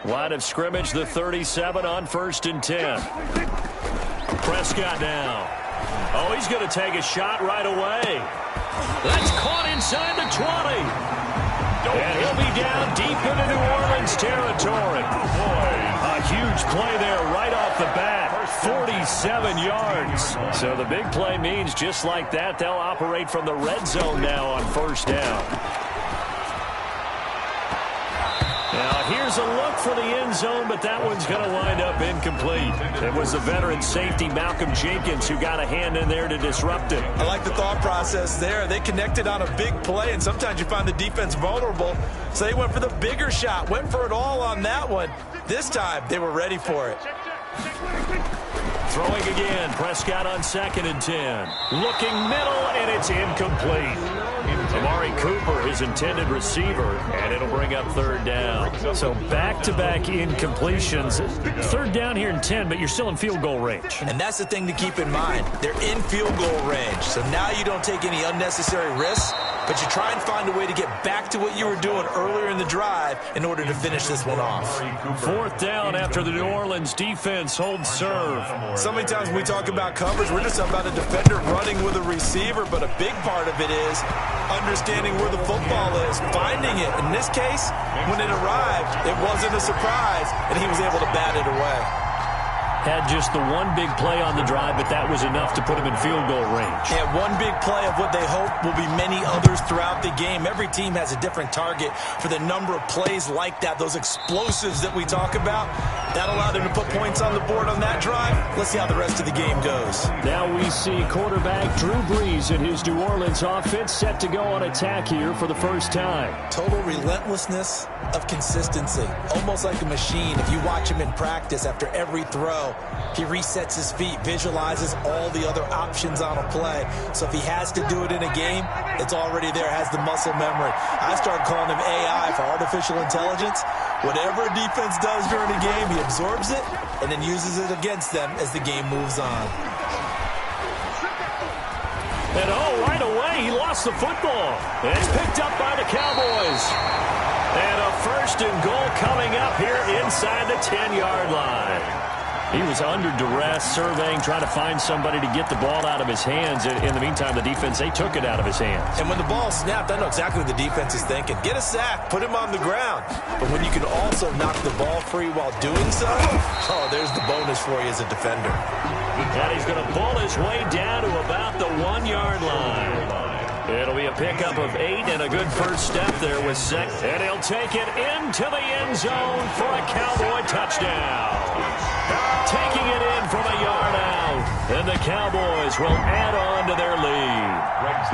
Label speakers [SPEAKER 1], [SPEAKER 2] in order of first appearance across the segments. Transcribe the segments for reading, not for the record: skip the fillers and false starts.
[SPEAKER 1] Line of scrimmage, the 37 on 1st and 10. Prescott now. Oh, he's going to take a shot right away. That's caught inside the 20. And he'll be down deep into New Orleans territory. A huge play there right off the bat. 47 yards. So the big play means just like that, they'll operate from the red zone now on 1st down. Now, here's a look for the end zone, but that one's going to wind up incomplete. It was the veteran safety, Malcolm Jenkins, who got a hand in there to disrupt it.
[SPEAKER 2] I like the thought process there. They connected on a big play, and sometimes you find the defense vulnerable. So they went for the bigger shot, went for it all on that one. This time, they were ready for it.
[SPEAKER 1] Throwing again, Prescott on 2nd and 10. Looking middle, and it's incomplete. Amari Cooper, his intended receiver, and it'll bring up 3rd down. So back-to-back incompletions. 3rd down here in 10, but you're still in field goal range.
[SPEAKER 2] And that's the thing to keep in mind. They're in field goal range. So now you don't take any unnecessary risks, but you try and find a way to get back to what you were doing earlier in the drive in order to finish this one off.
[SPEAKER 1] 4th down after the New Orleans defense holds serve.
[SPEAKER 2] So many times when we talk about coverage, we're just about a defender running with a receiver, but a big part of it is understanding where the football is, finding it. In this case, when it arrived, it wasn't a surprise, and he was able to bat it away.
[SPEAKER 1] Had just the one big play on the drive, but that was enough to put him in field goal range.
[SPEAKER 2] Yeah, one big play of what they hope will be many others throughout the game. Every team has a different target for the number of plays like that, those explosives that we talk about. That allowed him to put points on the board on that drive. Let's see how the rest of the game goes.
[SPEAKER 1] Now we see quarterback Drew Brees and his New Orleans offense set to go on attack here for the first time.
[SPEAKER 2] Total relentlessness of consistency, almost like a machine. If you watch him in practice after every throw, he resets his feet, visualizes all the other options on a play. So if he has to do it in a game, it's already there, has the muscle memory. I started calling him AI for artificial intelligence. Whatever a defense does during a game, he absorbs it and then uses it against them as the game moves on.
[SPEAKER 1] And right away, he lost the football. And it's picked up by the Cowboys. And a 1st and goal coming up here inside the 10-yard line. He was under duress, surveying, trying to find somebody to get the ball out of his hands. In the meantime, the defense, they took it out of his hands.
[SPEAKER 2] And when the ball snapped, I know exactly what the defense is thinking. Get a sack, put him on the ground. But when you can also knock the ball free while doing so, oh, there's the bonus for you as a defender.
[SPEAKER 1] And he's going to pull his way down to about the 1-yard line. It'll be a pickup of 8 and a good first step there with Zach. And he'll take it into the end zone for a Cowboy touchdown. Taking it in from a yard out. And the Cowboys will add on to their lead.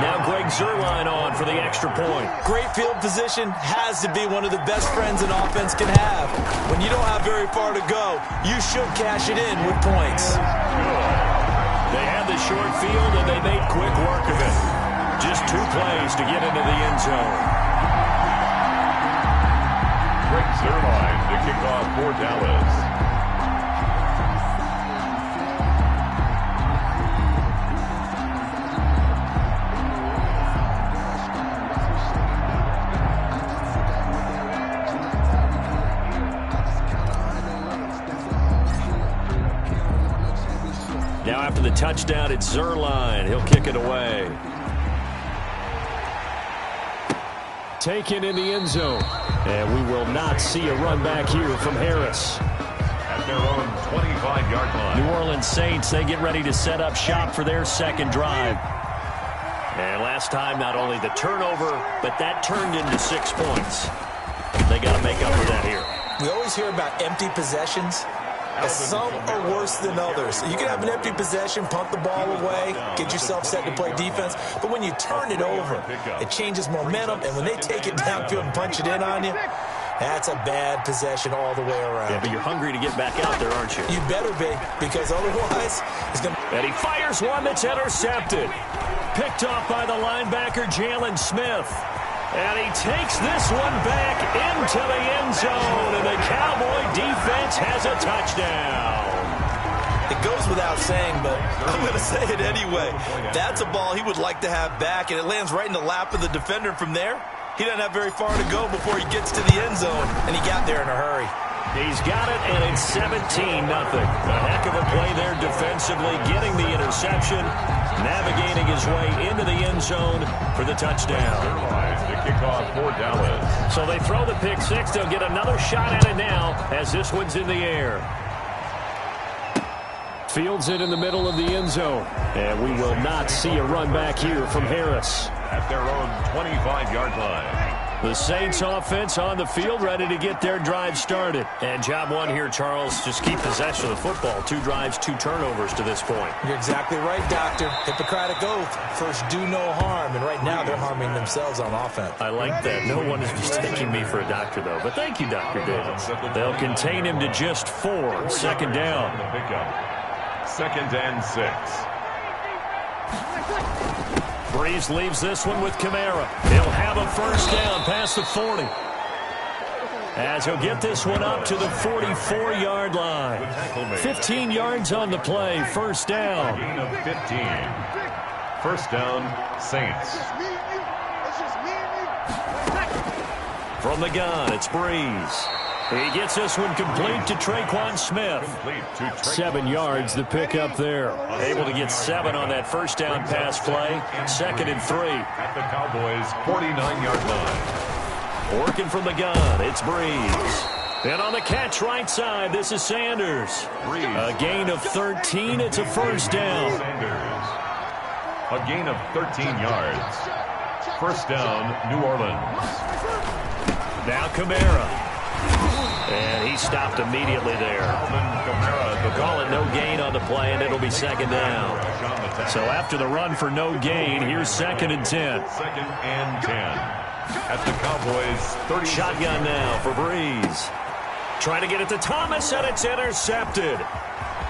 [SPEAKER 1] Now Greg Zuerlein on for the extra point.
[SPEAKER 2] Great field position has to be one of the best friends an offense can have. When you don't have very far to go, you should cash it in with points.
[SPEAKER 1] They had the short field, and they made quick work of it. Just 2 plays to get into the end zone.
[SPEAKER 3] Greg Zuerlein to kick off for Dallas.
[SPEAKER 1] Now after the touchdown, it's Zuerlein. He'll kick it away. Taken in the end zone. And we will not see a run back here from Harris.
[SPEAKER 3] At their own 25-yard line.
[SPEAKER 1] New Orleans Saints, they get ready to set up shop for their 2nd drive. And last time, not only the turnover, but that turned into 6 points. They got to make up for that here.
[SPEAKER 2] We always hear about empty possessions. Some are worse than others. You can have an empty possession, punt the ball away, get yourself set to play defense. But when you turn it over, it changes momentum. And when they take it downfield and punch it in on you, that's a bad possession all the way around.
[SPEAKER 1] Yeah, but you're hungry to get back out there, aren't you?
[SPEAKER 2] You better be, because otherwise it's going to...
[SPEAKER 1] And he fires one that's intercepted. Picked off by the linebacker, Jalen Smith. And he takes this one back into the end zone, and the Cowboy defense has a touchdown.
[SPEAKER 2] It goes without saying, but I'm going to say it anyway. That's a ball he would like to have back, and it lands right in the lap of the defender. From there, he doesn't have very far to go before he gets to the end zone, and he got there in a hurry.
[SPEAKER 1] He's got it, and it's 17-0. A heck of a play there defensively, getting the interception, navigating his way into the end zone for the touchdown.
[SPEAKER 3] The kickoff for Dallas.
[SPEAKER 1] So they throw the pick six. They'll get another shot at it now as this one's in the air. Fields it in the middle of the end zone. And we will not see a run back here from Harris.
[SPEAKER 3] At their own 25-yard line.
[SPEAKER 1] The Saints offense on the field, ready to get their drive started. And job one here, Charles, just keep possession of the football. 2 drives, 2 turnovers to this point.
[SPEAKER 2] You're exactly right, Doctor. Hippocratic oath. First, do no harm. And right now, they're harming themselves on offense.
[SPEAKER 1] I like that. No one is mistaking me for a doctor, though. But thank you, Dr. Davis. They'll contain him to just 4. Second down.
[SPEAKER 3] Second and 6.
[SPEAKER 1] Breeze leaves this one with Kamara. He'll have a first down past the 40. As he'll get this one up to the 44-yard line. 15 yards on the play. First down.
[SPEAKER 3] Gain of 15. First down, Saints.
[SPEAKER 1] From the gun, it's Breeze. He gets this one complete to Traquan Smith. 7 yards, the pick up there. Able to get 7 on that first down pass play. Second and 3.
[SPEAKER 3] At the Cowboys' 49-yard line.
[SPEAKER 1] Working from the gun, it's Breeze. And on the catch right side, this is Sanders. A gain of 13, it's a first down.
[SPEAKER 3] Sanders. A gain of 13 yards. First down, New Orleans.
[SPEAKER 1] Now Kamara. And he stopped immediately there. They'll call it no gain on the play, and it'll be second down. So after the run for no gain, here's second and 10.
[SPEAKER 3] Second and 10. At the Cowboys' 30.
[SPEAKER 1] Shotgun now for Breeze. Trying to get it to Thomas, and it's intercepted.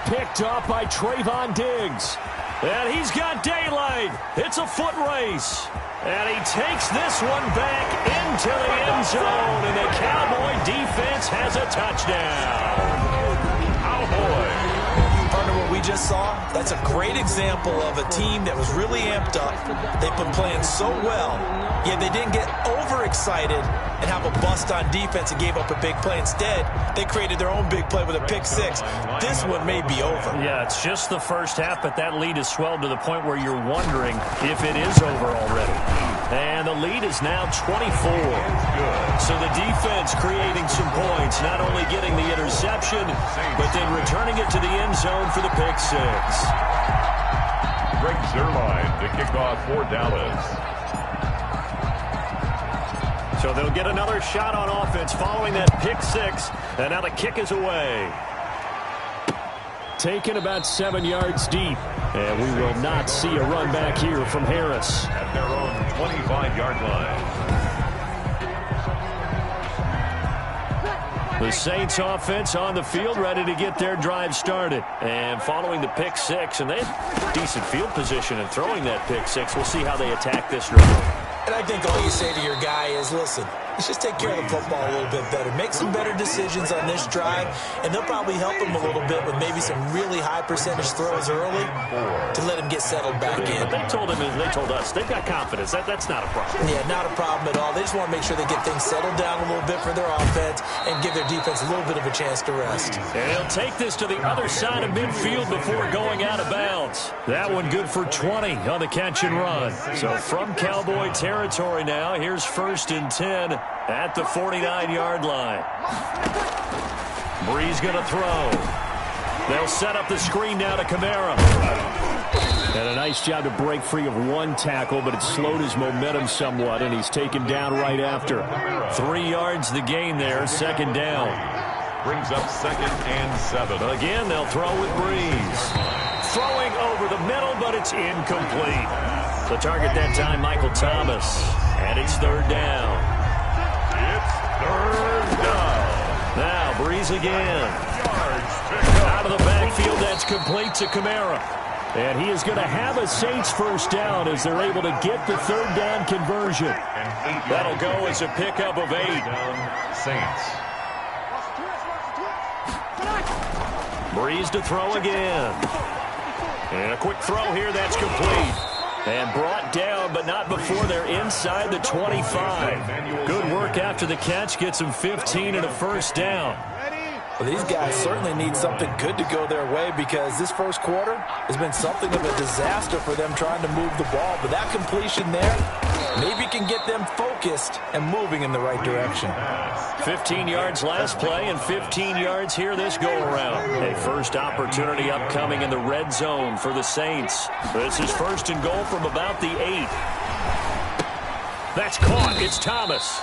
[SPEAKER 1] Picked off by Trayvon Diggs. And he's got daylight. It's a foot race. And he takes this one back into the end zone, and the Cowboy defense has a touchdown. Cowboy.
[SPEAKER 2] Partner, what we just saw, that's a great example of a team that was really amped up. They've been playing so well, yet they didn't get overexcited and have a bust on defense and gave up a big play. Instead, they created their own big play with a pick six. This one may be over.
[SPEAKER 1] Yeah, it's just the first half, but that lead has swelled to the point where you're wondering if it is over already. And the lead is now 24. So the defense creating some points, not only getting the interception, but then returning it to the end zone for the pick six.
[SPEAKER 3] Greg Zuerlein to kick off for Dallas.
[SPEAKER 1] So they'll get another shot on offense following that pick six. And now the kick is away. Taken about 7 yards deep. And we will not see a run back here from Harris.
[SPEAKER 3] At their own 25-yard line.
[SPEAKER 1] The Saints offense on the field, ready to get their drive started. And following the pick six, and they have decent field position in throwing that pick six. We'll see how they attack this drive.
[SPEAKER 2] And I think all you say to your guy is, listen, let's just take care of the football a little bit better. Make some better decisions on this drive, and they'll probably help him a little bit with maybe some really high percentage throws early to let him get settled back in.
[SPEAKER 1] But they told him, and they told us, they've got confidence. That's not a problem.
[SPEAKER 2] Yeah, not a problem at all. They just want to make sure they get things settled down a little bit for their offense and give their defense a little bit of a chance to rest.
[SPEAKER 1] And he'll take this to the other side of midfield before going out of bounds. That one good for 20 on the catch and run. So from Cowboy territory now, here's first and 10 at the 49-yard line. Breeze going to throw. They'll set up the screen now to Kamara. And a nice job to break free of one tackle, but it slowed his momentum somewhat, and he's taken down right after. 3 yards the gain there, second down.
[SPEAKER 3] Brings up second and 7.
[SPEAKER 1] Again, they'll throw with Breeze. Throwing over the middle, but it's incomplete. The target that time, Michael Thomas. And it's third down.
[SPEAKER 3] It's third down.
[SPEAKER 1] Now, Breeze again. Out of the backfield, that's complete to Kamara. And he is going to have a Saints first down as they're able to get the third down conversion. That'll go as a pickup of 8.
[SPEAKER 3] Saints.
[SPEAKER 1] Breeze to throw again. And a quick throw here, that's complete. And brought down, but not before they're inside the 25. Good work after the catch, gets him 15 and a first down.
[SPEAKER 2] Well, these guys certainly need something good to go their way because this first quarter has been something of a disaster for them trying to move the ball. But that completion there maybe can get them focused and moving in the right direction.
[SPEAKER 1] 15 yards last play and 15 yards here this go-around. A first opportunity upcoming in the red zone for the Saints. This is first and goal from about the 8. That's caught. It's Thomas.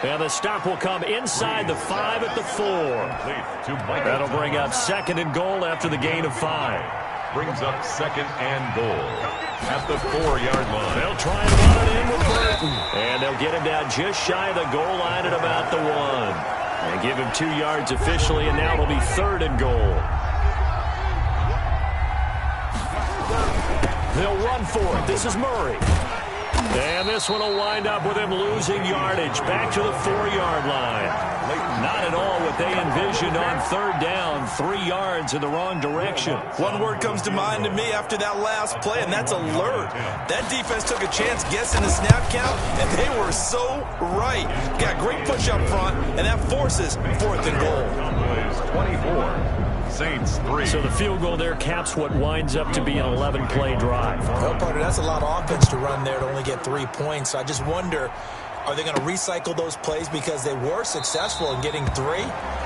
[SPEAKER 1] And the stop will come inside the 5 at the 4. That'll bring up second and goal after the gain of 5.
[SPEAKER 3] Brings up second and goal at the 4-yard line.
[SPEAKER 1] They'll try and run it in with Burton. And they'll get him down just shy of the goal line at about the 1. And give him 2 yards officially, and now it'll be third and goal. They'll run for it. This is Murray. And this one will wind up with him losing yardage back to the 4-yard line. Not at all what they envisioned on third down. 3 yards in the wrong direction.
[SPEAKER 2] One word comes to mind to me after that last play, and that's alert. That defense took a chance guessing the snap count, and they were so right. Got great push up front, and that forces fourth and goal.
[SPEAKER 3] 24. Saints 3.
[SPEAKER 1] So the field goal there caps what winds up to be an 11-play drive.
[SPEAKER 2] Well, partner, that's a lot of offense to run there to only get 3 points. So I just wonder, are they going to recycle those plays because they were successful in getting 3?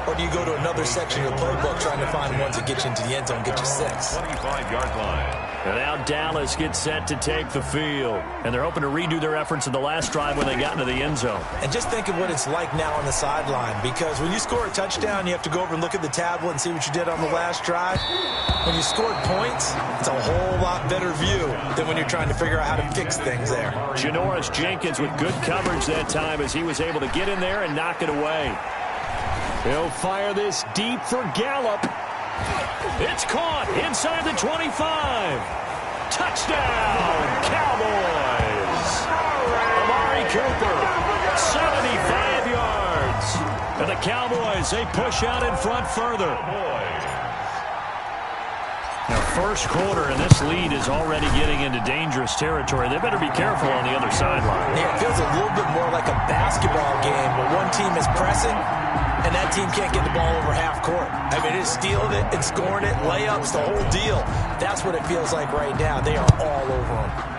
[SPEAKER 2] Or do you go to another section of the playbook trying to find ones that get you into the end zone, get you 6?
[SPEAKER 3] 25-yard line.
[SPEAKER 1] And now Dallas gets set to take the field. And they're hoping to redo their efforts in the last drive when they got into the end zone.
[SPEAKER 2] And just think of what it's like now on the sideline, because when you score a touchdown, you have to go over and look at the tablet and see what you did on the last drive. When you scored points, it's a whole lot better view than when you're trying to figure out how to fix things there.
[SPEAKER 1] Janoris Jenkins with good coverage that time as he was able to get in there and knock it away. He'll fire this deep for Gallup. It's caught inside the 25. Touchdown, Cowboys. Amari Cooper, 75 yards. And the Cowboys, they push out in front further. Now, first quarter, and this lead is already getting into dangerous territory. They better be careful on the other sideline.
[SPEAKER 2] Yeah, it feels a little bit more like a basketball game where one team is pressing and that team can't get the ball over half court. I mean, it's stealing it and scoring it, layups, the whole deal. That's what it feels like right now. They are all over them.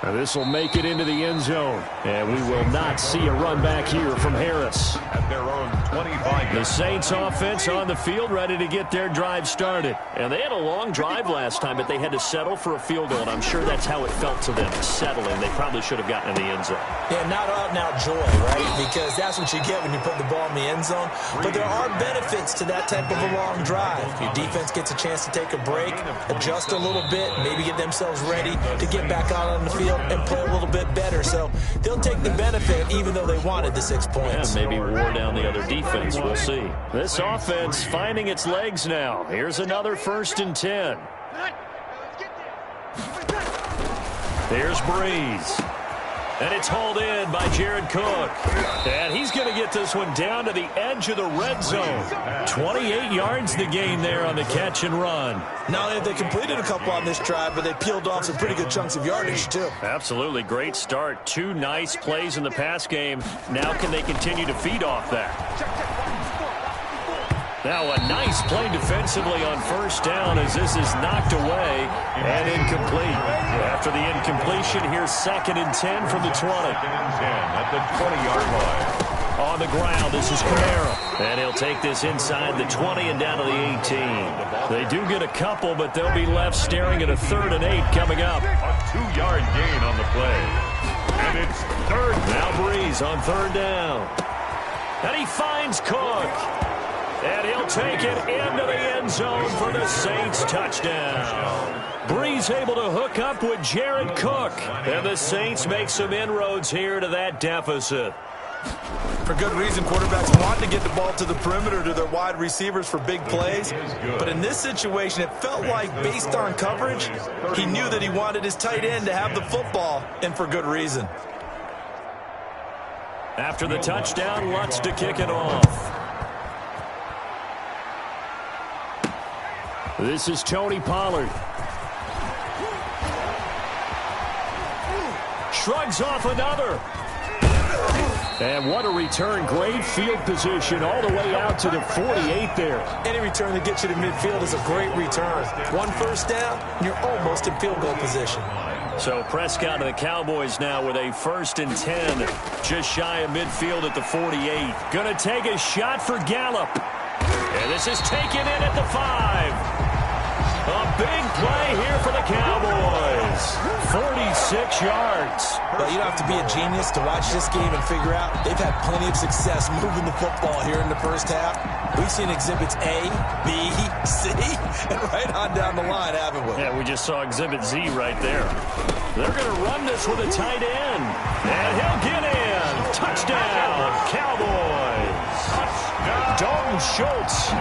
[SPEAKER 1] Now this will make it into the end zone. And we will not see a run back here from Harris.
[SPEAKER 3] At their own 25.
[SPEAKER 1] The Saints offense on the field ready to get their drive started. And they had a long drive last time, but they had to settle for a field goal. And I'm sure that's how it felt to them, settling. They probably should have gotten in the end zone.
[SPEAKER 2] Yeah, not out and out joy, right? Because that's what you get when you put the ball in the end zone. But there are benefits to that type of a long drive. Your defense gets a chance to take a break, adjust a little bit, maybe get themselves ready to get back out on the field and play a little bit better. So they'll take the benefit even though they wanted the 6 points.
[SPEAKER 1] Yeah, maybe wore down the other defense. We'll see. This offense finding its legs now. Here's another 1st and 10. There's Breeze. And it's hauled in by Jared Cook. And he's going to get this one down to the edge of the red zone. 28 yards the gain there on the catch and run.
[SPEAKER 2] Not only have they completed a couple on this drive, but they peeled off some pretty good chunks of yardage, too.
[SPEAKER 1] Absolutely. Great start. 2 nice plays in the pass game. Now can they continue to feed off that? Now a nice play defensively on first down as this is knocked away and incomplete. After the incompletion, here's 2nd and 10 from the 20.
[SPEAKER 3] 2nd and 10 at the 20-yard line.
[SPEAKER 1] On the ground, this is Kamara. And he'll take this inside the 20 and down to the 18. They do get a couple, but they'll be left staring at a 3rd and 8 coming up.
[SPEAKER 3] A 2-yard gain on the play. And it's 3rd.
[SPEAKER 1] Now Breeze on 3rd down. And he finds Cook. And he'll take it into the end zone for the Saints touchdown. Breeze able to hook up with Jared Cook. And the Saints make some inroads here to that deficit.
[SPEAKER 2] For good reason, quarterbacks want to get the ball to the perimeter to their wide receivers for big plays. But in this situation, it felt like, based on coverage, he knew that he wanted his tight end to have the football, and for good reason.
[SPEAKER 1] After the touchdown, Lutz to kick it off. This is Tony Pollard. Shrugs off another. And what a return. Great field position all the way out to the 48 there.
[SPEAKER 2] Any return that gets you to midfield is a great return. One first down, and you're almost in field goal position.
[SPEAKER 1] So Prescott and the Cowboys now with a 1st and 10, just shy of midfield at the 48. Going to take a shot for Gallup. And this is taken in at the 5. A big play here for the Cowboys. 46 yards.
[SPEAKER 2] Well, you don't have to be a genius to watch this game and figure out they've had plenty of success moving the football here in the first half. We've seen exhibits A, B, C, and right on down the line, haven't we?
[SPEAKER 1] Yeah, we just saw exhibit Z right there. They're going to run this with a tight end. And he'll get in. Touchdown, Cowboys. Dalton Schultz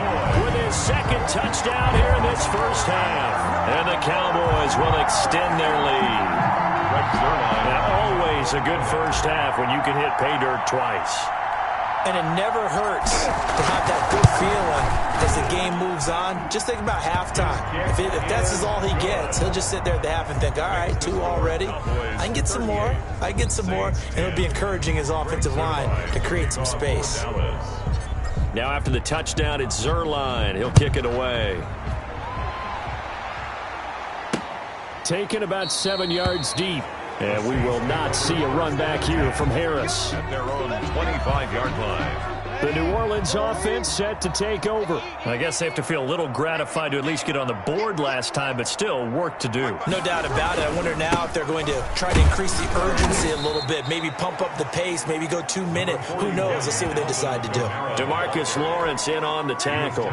[SPEAKER 1] with his 2nd touchdown here in this first half. And the Cowboys will extend their lead. Now, always a good first half when you can hit pay dirt twice.
[SPEAKER 2] And it never hurts to have that good feeling as the game moves on. Just think about halftime. If that's all he gets, he'll just sit there at the half and think, all right, 2 already. I can get some more. I can get some more. And it'll be encouraging his offensive line to create some space.
[SPEAKER 1] Now after the touchdown, it's Zerline. He'll kick it away. Taken about 7 yards deep. And we will not see a run back here from Harris.
[SPEAKER 3] At their own 25-yard line.
[SPEAKER 1] The New Orleans offense set to take over. I guess they have to feel a little gratified to at least get on the board last time, but still work to do.
[SPEAKER 2] No doubt about it. I wonder now if they're going to try to increase the urgency a little bit, maybe pump up the pace, maybe go 2-minute. Who knows? Let's see what they decide to do.
[SPEAKER 1] DeMarcus Lawrence in on the tackle.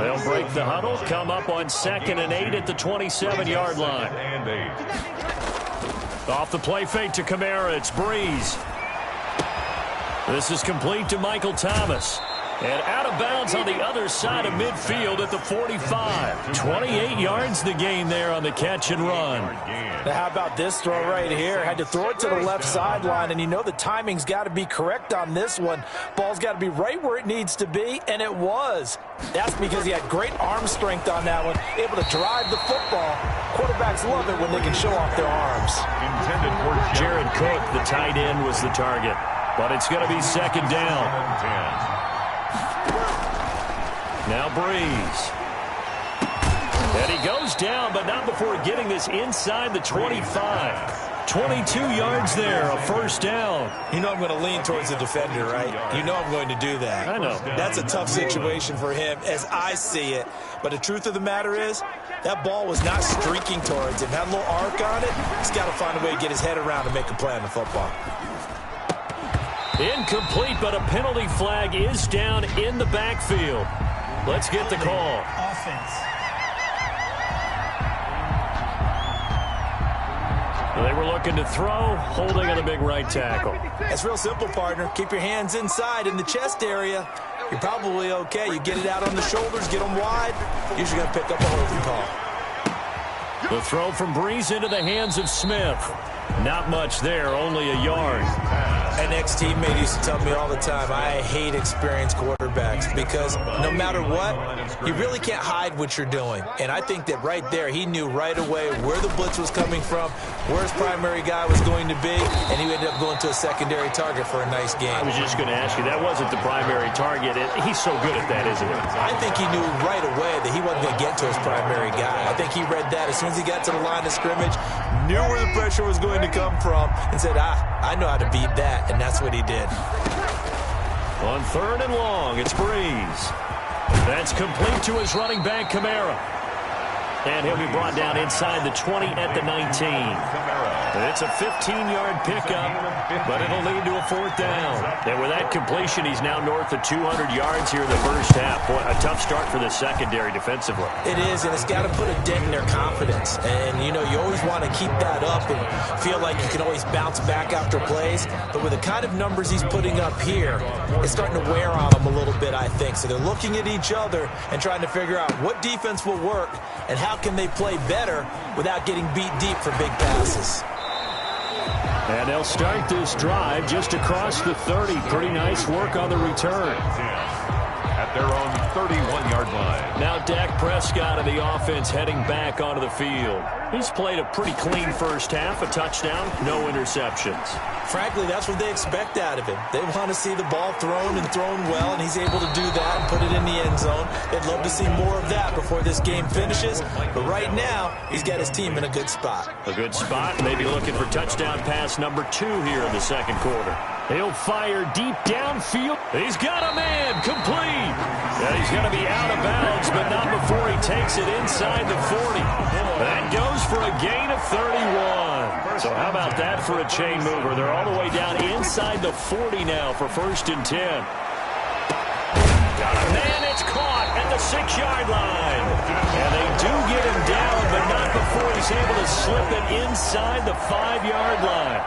[SPEAKER 1] They'll break the huddle, come up on 2nd and 8 at the 27-yard line. Off the play fake to Kamara, it's Breeze. This is complete to Michael Thomas. And out of bounds on the other side of midfield at the 45. 28 yards the gain there on the catch and run.
[SPEAKER 2] Now how about this throw right here? Had to throw it to the left sideline, and you know the timing's got to be correct on this one. Ball's got to be right where it needs to be, and it was. That's because he had great arm strength on that one, able to drive the football. Quarterbacks love it when they can show off their arms.
[SPEAKER 1] Jared Cook, the tight end, was the target. But it's going to be 2nd down. Now Breeze. And he goes down, but not before getting this inside the 25. 22 yards there, a 1st down.
[SPEAKER 2] You know I'm going to lean towards the defender, right? You know I'm going to do that.
[SPEAKER 1] I know.
[SPEAKER 2] That's a tough situation for him as I see it. But the truth of the matter is, that ball was not streaking towards him. Had a little arc on it. He's got to find a way to get his head around and make a play on the football.
[SPEAKER 1] Incomplete, but a penalty flag is down in the backfield. Let's get the call.
[SPEAKER 2] Offense.
[SPEAKER 1] They were looking to throw, holding on the big right tackle.
[SPEAKER 2] It's real simple, partner. Keep your hands inside in the chest area. You're probably okay. You get it out on the shoulders, get them wide. Usually going to pick up a holding call.
[SPEAKER 1] The throw from Breeze into the hands of Smith. Not much there, only a yard.
[SPEAKER 2] An ex-teammate used to tell me all the time, I hate experienced quarterbacks because no matter what, you really can't hide what you're doing. And I think that right there, he knew right away where the blitz was coming from, where his primary guy was going to be, and he ended up going to a secondary target for a nice game.
[SPEAKER 1] I was just going to ask you, that wasn't the primary target. He's so good at that, isn't he?
[SPEAKER 2] I think he knew right away that he wasn't going to get to his primary guy. I think he read that as soon as he got to the line of scrimmage, knew where the pressure was going to come from, and said, I know how to beat that, and that's what he did.
[SPEAKER 1] On 3rd and long, it's Breeze. That's complete to his running back, Kamara. And he'll be brought down inside the 20 at the 19. It's a 15-yard pickup, but it'll lead to a 4th down. And with that completion, he's now north of 200 yards here in the first half. Boy, a tough start for the secondary defensively.
[SPEAKER 2] It is, and it's got to put a dent in their confidence. And, you know, you always want to keep that up and feel like you can always bounce back after plays. But with the kind of numbers he's putting up here, it's starting to wear on them a little bit, I think. So they're looking at each other and trying to figure out what defense will work and how can they play better without getting beat deep for big passes.
[SPEAKER 1] And they'll start this drive just across the 30. Pretty nice work on the return.
[SPEAKER 3] At at their own 31-yard line.
[SPEAKER 1] Now Dak Prescott of the offense heading back onto the field. He's played a pretty clean first half, a touchdown, no interceptions.
[SPEAKER 2] Frankly, that's what they expect out of him. They want to see the ball thrown and thrown well, and he's able to do that and put it in the end zone. They'd love to see more of that before this game finishes. But right now, he's got his team in a good spot.
[SPEAKER 1] A good spot, maybe looking for touchdown pass number 2 here in the second quarter. He'll fire deep downfield. He's got a man, complete. Yeah, he's going to be out of bounds, but not before he takes it inside the 40. That goes for a gain of 31. So how about that for a chain mover? They're all the way down inside the 40 now for 1st and 10. Got a man, it's caught at the 6-yard line. And they do get him down, but not before he's able to slip it inside the 5-yard line.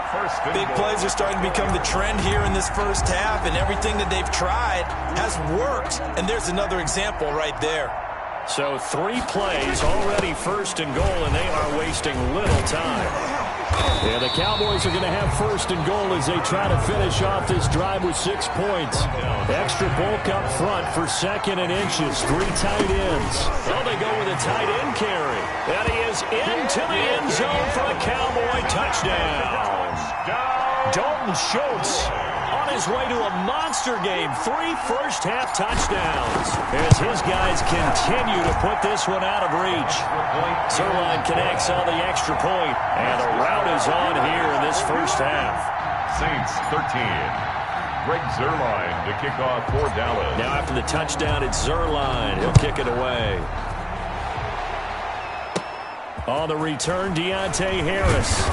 [SPEAKER 2] Big plays are starting to become the trend here in this first half, and everything that they've tried has worked. And there's another example right there.
[SPEAKER 1] So 3 plays, already 1st and goal, and they are wasting little time. Yeah, the Cowboys are going to have 1st and goal as they try to finish off this drive with 6 points. Extra bulk up front for 2nd and inches. 3 tight ends. Well, they go with a tight end carry. And he is into the end zone for a Cowboy touchdown. Dalton Schultz on his way to a monster game. 3 first-half touchdowns as his guys continue to put this one out of reach. Zerline connects on the extra point, and the route is on here in this first half.
[SPEAKER 3] Saints 13. Greg Zerline to kick off for Dallas.
[SPEAKER 1] Now after the touchdown, it's Zerline. He'll kick it away. On the return, Deontay Harris.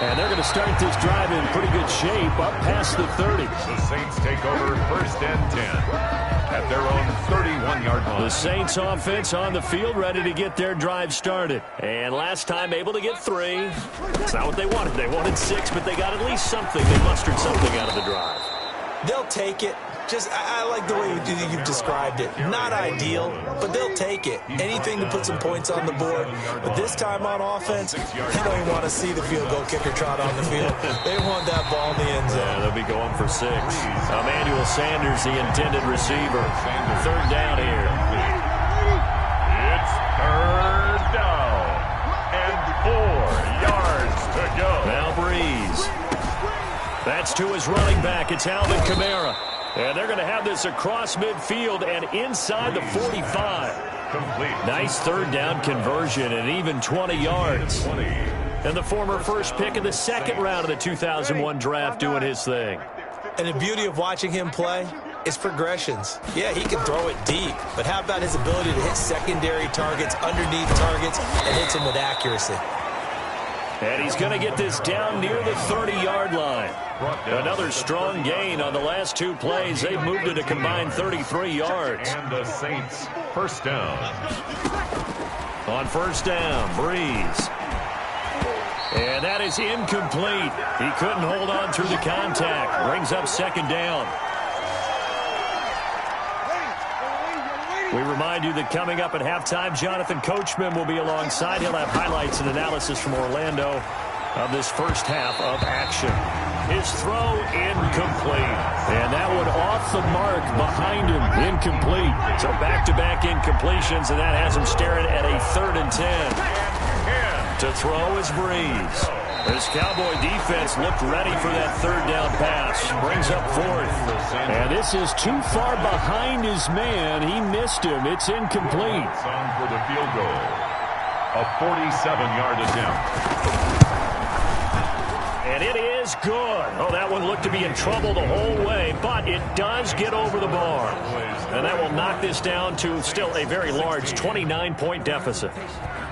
[SPEAKER 1] And they're going to start this drive in pretty good shape, up past the 30.
[SPEAKER 3] The Saints take over 1st and 10 at their own 31-yard line.
[SPEAKER 1] The Saints offense on the field, ready to get their drive started. And last time able to get 3. It's not what they wanted. They wanted 6, but they got at least something. They mustered something out of the drive.
[SPEAKER 2] They'll take it. I like the way you've described it. Not ideal, but they'll take it. Anything to put some points on the board. But this time on offense, they don't even want to see the field goal kicker trot on the field. They want that ball in the end zone.
[SPEAKER 1] Yeah, they'll be going for 6. Emmanuel Sanders, the intended receiver. 3rd down here.
[SPEAKER 3] It's 3rd down and 4 yards to go.
[SPEAKER 1] Now Breeze. That's to his running back. It's Alvin Kamara. And they're going to have this across midfield and inside the 45.
[SPEAKER 3] Complete.
[SPEAKER 1] Nice 3rd down conversion and even 20 yards. And the former first pick of the 2nd round of the 2001 draft doing his thing.
[SPEAKER 2] And the beauty of watching him play is progressions. Yeah, he can throw it deep, but how about his ability to hit secondary targets, underneath targets, and hits them with accuracy?
[SPEAKER 1] And he's going to get this down near the 30-yard line. Another strong gain on the last 2 plays. They've moved it a combined 33 yards.
[SPEAKER 3] And the Saints 1st down.
[SPEAKER 1] On 1st down, Breeze. And that is incomplete. He couldn't hold on through the contact. Brings up 2nd down. We remind you that coming up at halftime, Jonathan Coachman will be alongside. He'll have highlights and analysis from Orlando of this first half of action. His throw incomplete. And that one off the mark behind him. Incomplete. So back-to-back incompletions, and that has him staring at a 3rd and 10. To throw is Breeze. This Cowboy defense looked ready for that 3rd down pass. Brings up 4th. And this is too far behind his man. He missed him. It's incomplete.
[SPEAKER 3] On for the field goal. A 47-yard attempt.
[SPEAKER 1] And it is good. Oh, that one looked to be in trouble the whole way, but it does get over the bar. And that will knock this down to still a very large 29-point deficit.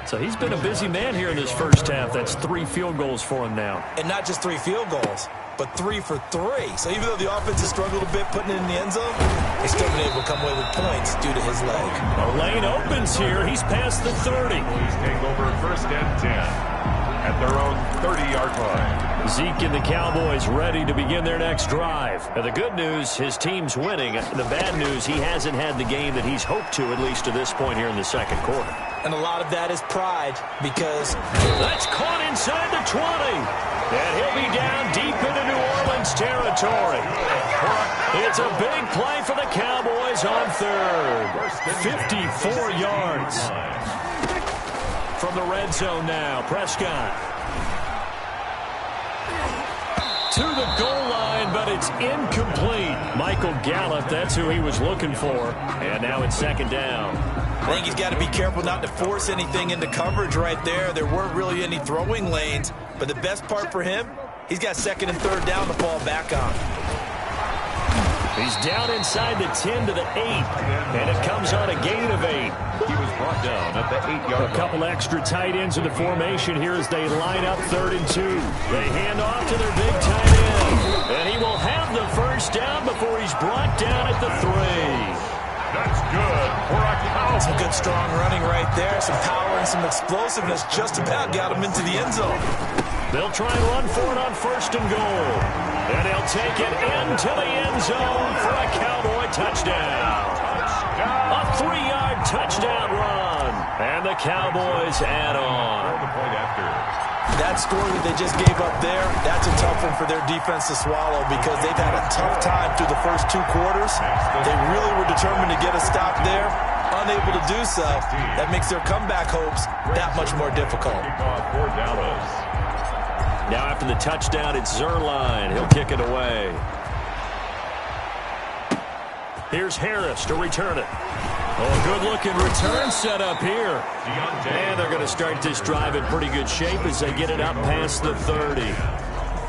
[SPEAKER 1] So he's been a busy man here in this first half. That's 3 field goals for him now.
[SPEAKER 2] And not just 3 field goals, but 3 for 3. So even though the offense has struggled a bit putting it in the end zone, he's still been able to come away with points due to his leg.
[SPEAKER 1] A lane opens here. He's past the 30.
[SPEAKER 3] Please take over 1st and 10 at their own 30-yard line.
[SPEAKER 1] Zeke and the Cowboys ready to begin their next drive. Now, the good news, his team's winning. The bad news, he hasn't had the game that he's hoped to, at least to this point here in the second quarter.
[SPEAKER 2] And a lot of that is pride because
[SPEAKER 1] that's caught inside the 20. And he'll be down deep into New Orleans territory. It's a big play for the Cowboys on third. 54 yards. From the red zone now, Prescott. To the goal line, but it's incomplete. Michael Gallup, that's who he was looking for. And now it's second down.
[SPEAKER 2] I think he's got to be careful not to force anything into coverage right there. There weren't really any throwing lanes. But the best part for him, he's got second and third down to fall back on.
[SPEAKER 1] He's down inside the 10 to the 8. And it comes on a gain of 8.
[SPEAKER 3] He was brought down at the 8-yard line.
[SPEAKER 1] A couple extra tight ends in the formation here as they line up 3rd and 2. They hand off to their big tight end. And he will have the first down before he's brought down at the 3.
[SPEAKER 3] That's good for a Cowboy.
[SPEAKER 2] Some good strong running right there. Some power and some explosiveness just about got him into the end zone.
[SPEAKER 1] They'll try and run for it on 1st and goal. And he'll take it into the end zone for a Cowboy touchdown. A 3-yard touchdown run. And the Cowboys add on.
[SPEAKER 2] That score that they just gave up there, that's a tough one for their defense to swallow because they've had a tough time through the first 2 quarters. They really were determined to get a stop there. Unable to do so, that makes their comeback hopes that much more difficult.
[SPEAKER 1] Now after the touchdown, it's Zerline. He'll kick it away. Here's Harris to return it. Oh, good-looking return set up here. And they're going to start this drive in pretty good shape as they get it up past the 30.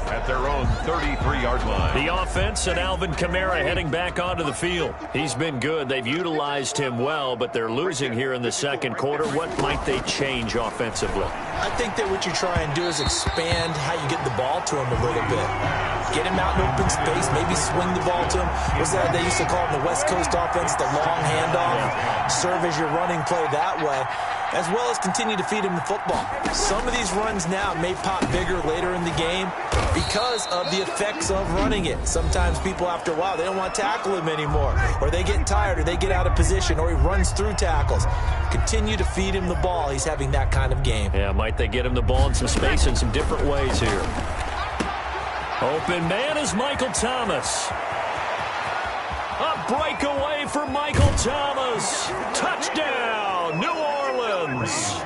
[SPEAKER 3] At their own 33-yard line.
[SPEAKER 1] The offense and Alvin Kamara heading back onto the field. He's been good. They've utilized him well, but they're losing here in the second quarter. What might they change offensively?
[SPEAKER 2] I think that what you try and do is expand how you get the ball to him a little bit. Get him out in open space, maybe swing the ball to him. What's that they used to call it in the West Coast offense, the long handoff? Serve as your running play that way, as well as continue to feed him the football. Some of these runs now may pop bigger later in the game because of the effects of running it. Sometimes people, after a while, they don't want to tackle him anymore, or they get tired, or they get out of position, or he runs through tackles. Continue to feed him the ball. He's having that kind of game.
[SPEAKER 1] Yeah, might they get him the ball in some space in some different ways here. Open man is Michael Thomas. A breakaway for Michael Thomas. Touchdown, New Orleans.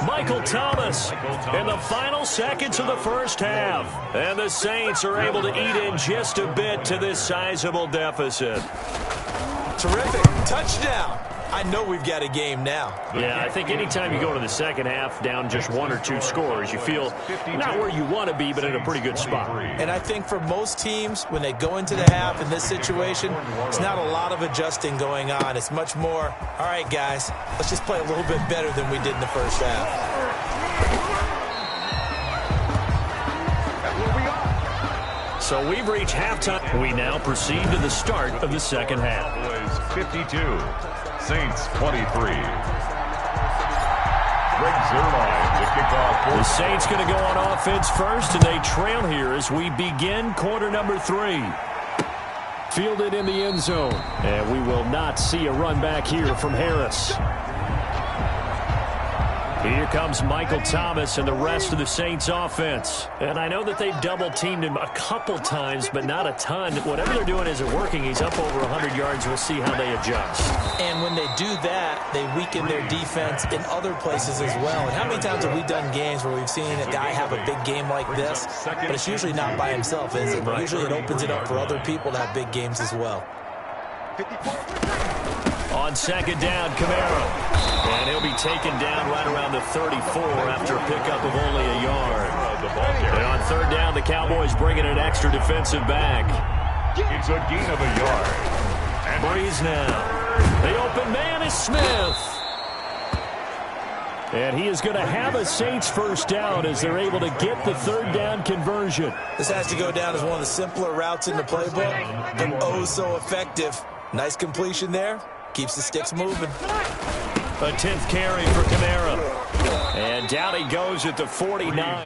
[SPEAKER 1] Michael Thomas in the final seconds of the first half. And the Saints are able to eat in just a bit to this sizable deficit.
[SPEAKER 2] Terrific. Touchdown. I know we've got a game now.
[SPEAKER 1] Yeah, I think anytime you go to the second half down just 1 or 2 scores, you feel not where you want to be, but in a pretty good spot.
[SPEAKER 2] And I think for most teams, when they go into the half in this situation, it's not a lot of adjusting going on. It's much more, all right, guys, let's just play a little bit better than we did in the first half.
[SPEAKER 1] So we've reached halftime. We now proceed to the start of the second half.
[SPEAKER 3] 52. Saints 23. Greg Zerline to kick off.
[SPEAKER 1] The Saints going to go on offense first, and they trail here as we begin quarter number 3. Fielded in the end zone, and we will not see a run back here from Harris. Here comes Michael Thomas and the rest of the Saints offense. And I know that they've double-teamed him a couple times, but not a ton. Whatever they're doing isn't working. He's up over 100 yards. We'll see how they adjust.
[SPEAKER 2] And when they do that, they weaken their defense in other places as well. And how many times have we done games where we've seen a guy have a big game like this, but it's usually not by himself, is it? Right. Usually it opens it up for other people to have big games as well.
[SPEAKER 1] On second down, Kamara. And he'll be taken down right around the 34 after a pickup of only a yard. And on third down, the Cowboys bringing an extra defensive back.
[SPEAKER 3] It's a gain of a yard.
[SPEAKER 1] And Breeze now. The open man is Smith. And he is going to have a Saints first down as they're able to get the third down conversion.
[SPEAKER 2] This has to go down as one of the simpler routes in the playbook, but oh so effective. Nice completion there. Keeps the sticks moving.
[SPEAKER 1] A 10th carry for Kamara. And down he goes at the 49.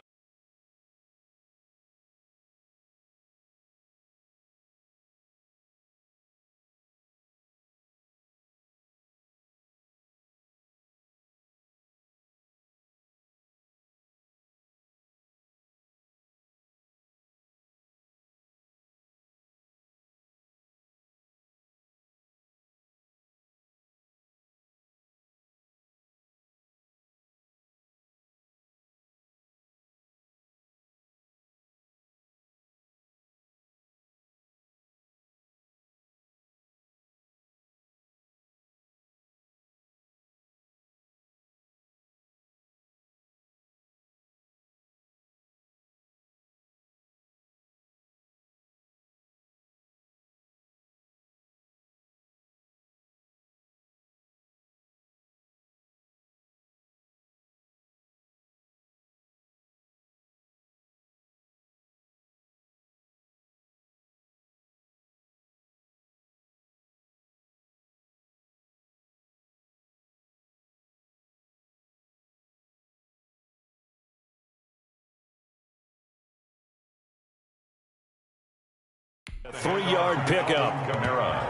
[SPEAKER 1] Three-yard pickup.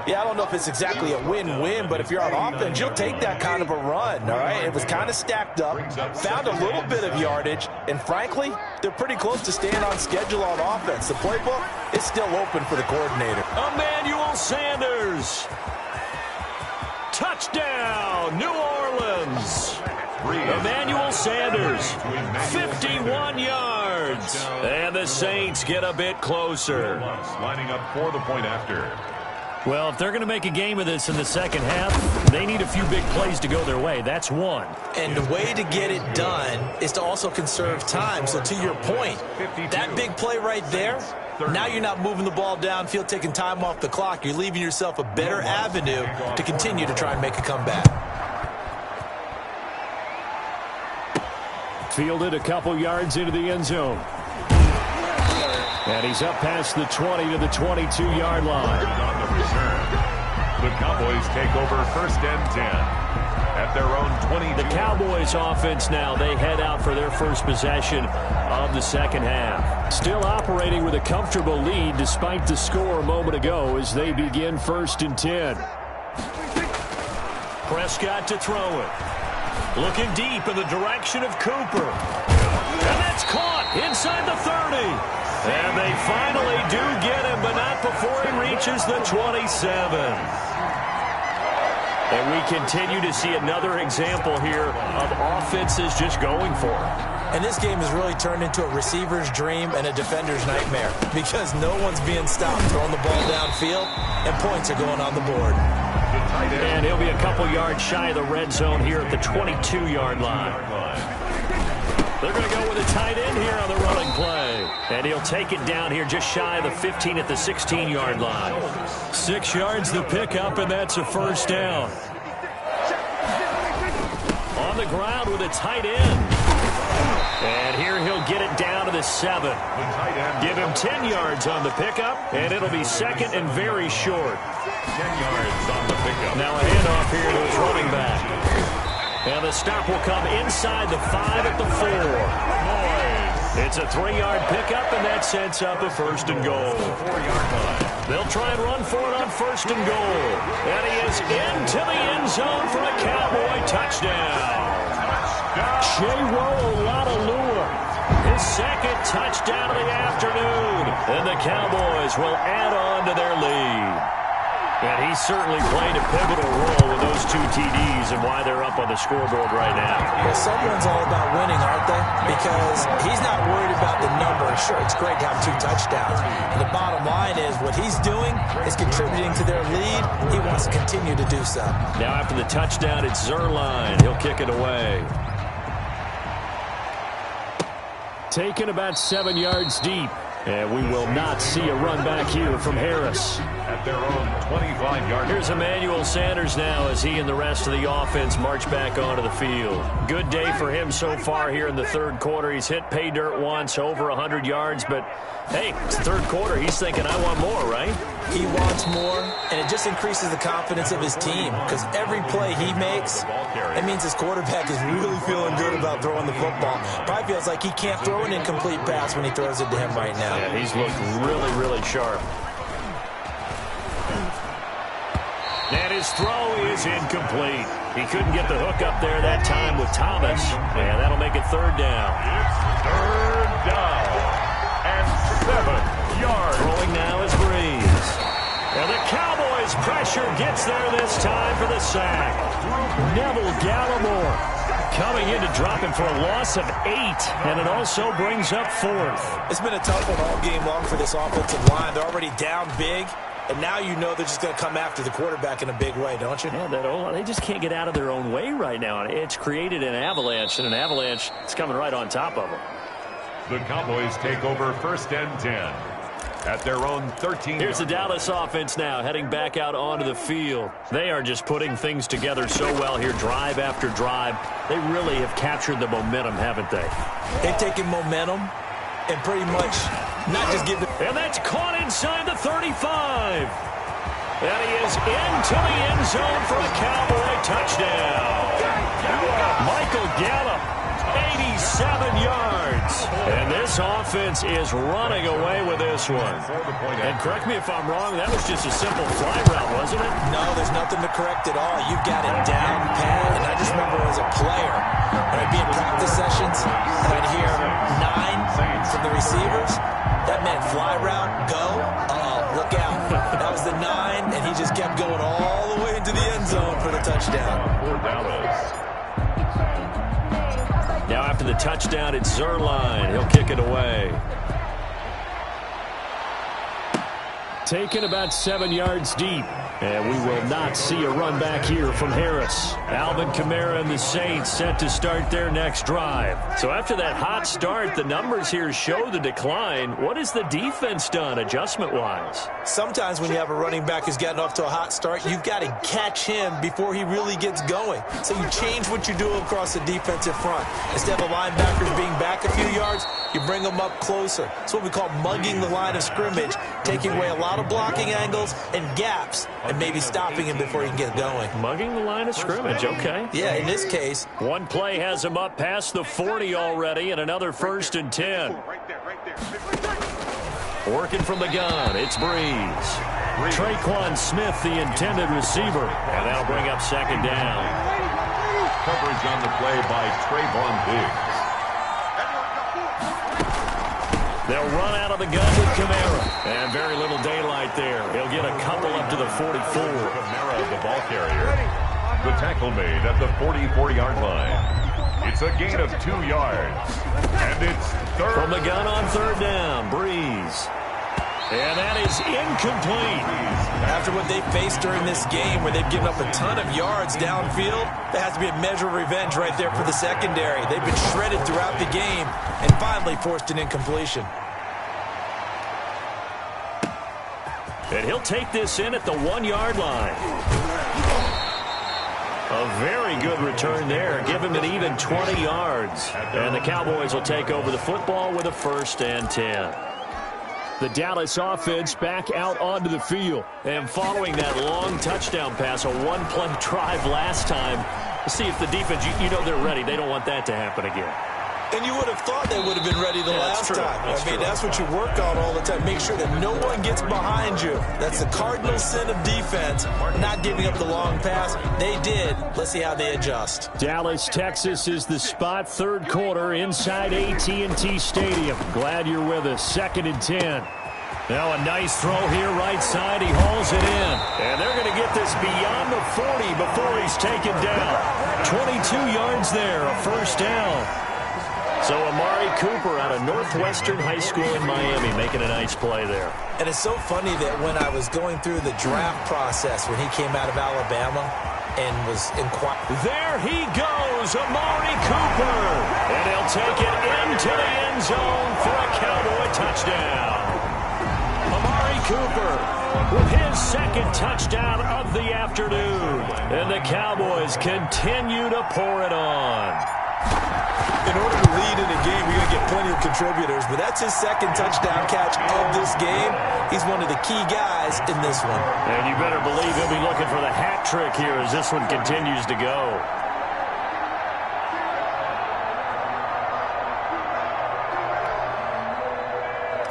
[SPEAKER 2] Yeah, I don't know if it's exactly a win-win, but if you're on offense, you'll take that kind of a run, all right? It was kind of stacked up, found a little bit of yardage, and frankly, they're pretty close to staying on schedule on offense. The playbook is still open for the coordinator.
[SPEAKER 1] Emmanuel Sanders. Touchdown, New Orleans. Emmanuel Sanders, 51 yards. And the Saints get a bit closer.
[SPEAKER 3] Lining up for the point after.
[SPEAKER 1] Well, if they're going to make a game of this in the second half, they need a few big plays to go their way. That's one.
[SPEAKER 2] And the way to get it done is to also conserve time. So to your point, that big play right there, now you're not moving the ball downfield, taking time off the clock. You're leaving yourself a better avenue to continue to try and make a comeback.
[SPEAKER 1] Fielded a couple yards into the end zone. And he's up past the 20 to the 22-yard line.
[SPEAKER 3] On the return, the Cowboys take over 1st and 10 at their own 22.
[SPEAKER 1] The Cowboys offense now, they head out for their first possession of the second half. Still operating with a comfortable lead despite the score a moment ago as they begin 1st and 10. Prescott to throw it. Looking deep in the direction of Cooper. And that's caught inside the 30. And they finally do get him, but not before he reaches the 27. And we continue to see another example here of offenses just going for it.
[SPEAKER 2] And this game has really turned into a receiver's dream and a defender's nightmare because no one's being stopped throwing the ball downfield, and points are going on the board.
[SPEAKER 1] And he'll be a couple yards shy of the red zone here at the 22-yard line. They're going to go with a tight end here on the running play. And he'll take it down here just shy of the 15 at the 16-yard line. 6 yards the pickup, and that's a first down. On the ground with a tight end. And here he'll get it down to the 7. Give him 10 yards on the pickup, and it'll be second and very short.
[SPEAKER 3] 10 yards on the pickup.
[SPEAKER 1] Now a handoff here to his running back. And the stop will come inside the 5 at the 4. It's a 3-yard pickup, and that sets up a 1st and goal. They'll try and run for it on 1st and goal. And he is into the end zone for a Cowboy touchdown. Oladipo, his second touchdown of the afternoon. And the Cowboys will add on to their lead. And he certainly played a pivotal role with those 2 TDs and why they're up on the scoreboard right now.
[SPEAKER 2] Well, someone's all about winning, aren't they? Because he's not worried about the number. Sure, it's great to have 2 touchdowns. And the bottom line is what he's doing is contributing to their lead. He wants to continue to do so.
[SPEAKER 1] Now after the touchdown, it's Zerline. He'll kick it away. Taken about 7 yards deep. And we will not see a run back here from Harris.
[SPEAKER 3] At their own 25-yard.
[SPEAKER 1] Here's Emmanuel Sanders now as he and the rest of the offense march back onto the field. Good day for him so far here in the third quarter. He's hit pay dirt once, over 100 yards. But, hey, it's the third quarter. He's thinking, I want more, right?
[SPEAKER 2] He wants more, and it just increases the confidence of his team because every play he makes, it means his quarterback is really feeling good about throwing the football. Probably feels like he can't throw an incomplete pass when he throws it to him right now.
[SPEAKER 1] Yeah, he's looked really, really sharp. And his throw is incomplete. He couldn't get the hook up there that time with Thomas. And that'll make it third down.
[SPEAKER 3] It's third down and 7 yards.
[SPEAKER 1] Throwing now is Breeze. And the Cowboys pressure gets there this time for the sack. Neville Gallimore coming in to drop him for a loss of 8. And it also brings up fourth.
[SPEAKER 2] It's been a tough one all game long for this offensive line. They're already down big. And now you know they're just going to come after the quarterback in a big way, don't you?
[SPEAKER 1] Yeah, they just can't get out of their own way right now. It's created an avalanche, and an avalanche is coming right on top of them.
[SPEAKER 3] The Cowboys take over first and 10 at their own 13.
[SPEAKER 1] Here's the Dallas offense now heading back out onto the field. They are just putting things together so well here, drive after drive. They really have captured the momentum, haven't they?
[SPEAKER 2] They've taken momentum and pretty much not just give it.
[SPEAKER 1] And that's caught inside the 35. And he is into the end zone for a Cowboy touchdown. Michael Gallup, 87 yards. And this offense is running away with this one. And correct me if I'm wrong, that was just a simple fly route, wasn't it?
[SPEAKER 2] No, there's nothing to correct at all. You've got it down pat. And I just remember as a player, when I'd be in practice sessions, and I'd hear 9 from the receivers. That meant fly route, go. Look out. That was the 9, and he just kept going all the way into the end zone for the touchdown.
[SPEAKER 1] Now after the touchdown, it's Zerline. He'll kick it away. Taken about 7 yards deep. And we will not see a run back here from Harris. Alvin Kamara and the Saints set to start their next drive. So after that hot start, the numbers here show the decline. What has the defense done adjustment-wise?
[SPEAKER 2] Sometimes when you have a running back who's gotten off to a hot start, you've got to catch him before he really gets going. So you change what you do across the defensive front. Instead of linebackers being back a few yards, you bring them up closer. It's what we call mugging the line of scrimmage, taking away a lot of blocking angles and gaps, and maybe stopping him before he can get going.
[SPEAKER 1] Mugging the line of scrimmage, okay.
[SPEAKER 2] Yeah, in this case.
[SPEAKER 1] One play has him up past the 40 already, and another first and 10. Working from the gun, it's Breeze. Traquan Smith, the intended receiver, and that'll bring up second down.
[SPEAKER 3] Coverage on the play by Trayvon Diggs.
[SPEAKER 1] They'll run out of the gun with Kamara. And very little daylight there. He'll get a couple up to the 44.
[SPEAKER 3] Kamara, the ball carrier. The tackle made at the 44-yard line. It's a gain of 2 yards. And it's third.
[SPEAKER 1] From the gun on third down, Breeze. And that is incomplete.
[SPEAKER 2] After what they faced during this game where they've given up a ton of yards downfield, there has to be a measure of revenge right there for the secondary. They've been shredded throughout the game and finally forced an incompletion.
[SPEAKER 1] And he'll take this in at the 1-yard line. A very good return there. Give him an even 20 yards. And the Cowboys will take over the football with a first and 10. The Dallas offense back out onto the field. And following that long touchdown pass, a one-play drive last time, to see if the defense, you know they're ready. They don't want that to happen again.
[SPEAKER 2] And you would have thought they would have been ready the last time. That's what you work on all the time. Make sure that no one gets behind you. That's the cardinal sin of defense, not giving up the long pass. They did. Let's see how they adjust.
[SPEAKER 1] Dallas, Texas is the spot, third quarter inside AT&T Stadium. Glad you're with us. Second and 10. Now a nice throw here right side. He hauls it in. And they're going to get this beyond the 40 before he's taken down. 22 yards there, a first down. So Amari Cooper out of Northwestern High School in Miami making a nice play there.
[SPEAKER 2] And it's so funny that when I was going through the draft process when he came out of Alabama and was inquiring.
[SPEAKER 1] There he goes, Amari Cooper. And he'll take it into the end zone for a Cowboy touchdown. Cooper with his second touchdown of the afternoon. And the Cowboys continue to pour it on.
[SPEAKER 2] In order to lead in a game, you're going to get plenty of contributors, but that's his second touchdown catch of this game. He's one of the key guys in this one.
[SPEAKER 1] And you better believe he'll be looking for the hat trick here as this one continues to go.